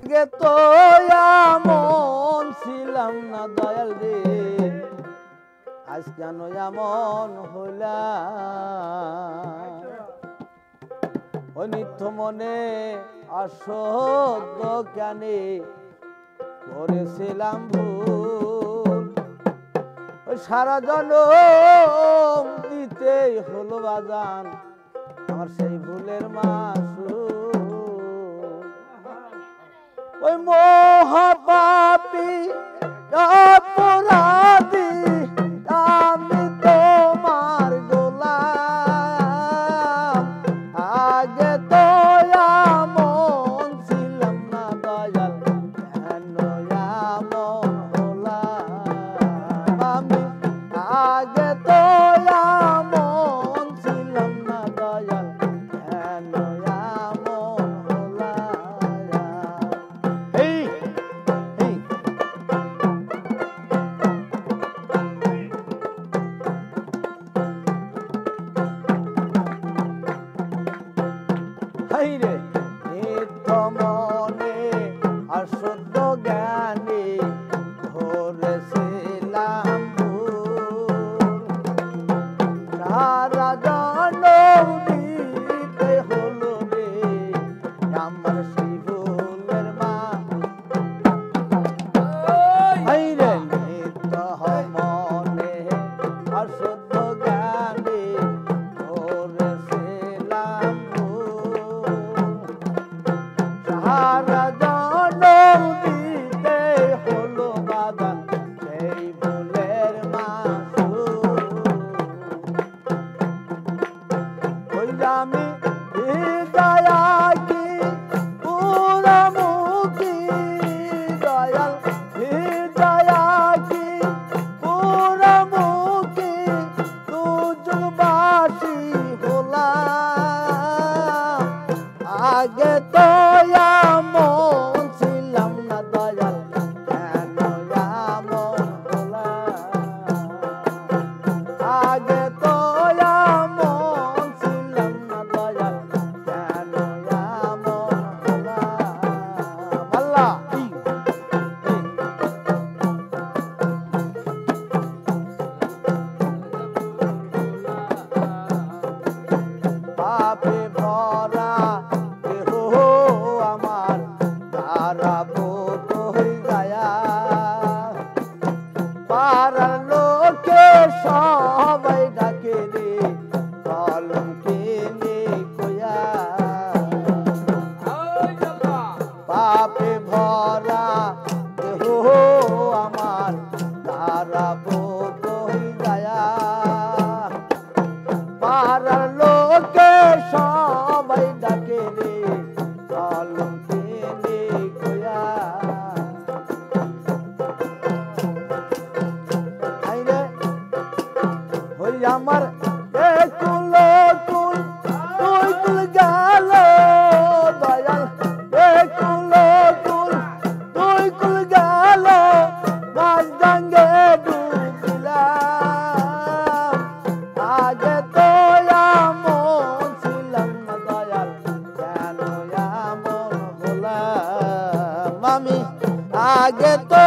আগে তো এমন ছিলাম না দয়াল রে, আজ কেন এমন হইলাম? ওই নিত্য মনে অসহ্য জ্ঞানে করেছিলাম ভুল, ওই সারা জনম দিতেই হলো বাজান আমার সেই ভুলের মাসুল। ওই মহাপাপী অপরাধী আমি তোমার গোলাম, আগে তো এমন ছিলাম না দয়াল, কেন এমন হলাম আমি? আগে তো এমন ছিলাম না দয়াল, কেন এমন হলাম? এই রে নিত্য মনে অশুদ্ধ জ্ঞানী ধরেছিলাম ভুল, সারা জনম দিতে হলো রে আমার সেই ভুলের রে নিত্য মনে অশুদ্ধ জ্ঞানী ধরেছিলাম সারা জনম দিতে হলো বাগান সেই ভুলের মাসুল। ওই আমি হৃদয়া কি পুরামুখী দয়াল, হৃদয়া কি পুরামুখী দুজনবাসী হলাম, আগে তো এমন ছিলাম না দয়াল, কেন এমন হলাম? আগে তো এমন ছিলাম না দয়াল, কেন এমন হলাম? আল্লাহ পাপে ভরা দেহ আমার দাঁড়াবো কই যায়া, পাড়ার লোকে সবাই ডাকে রে কলঙ্কে নে কয়া, পাপে ভরা দেহ আমার দাঁড়াবো কই যায়া, পাড়ার লোকে সবাই ডাকে রে কলঙ্কে নে কয়া। আইরে হই আমার একুল কুল তুই কুল গেল দয়াল, একুল কুল তুই কুল গেল মাছ ডাঙ্গে ডুবিলাম, আগে তো এমন ছিলাম না দয়াল, কেন এমন হলাম আমি? আগে তো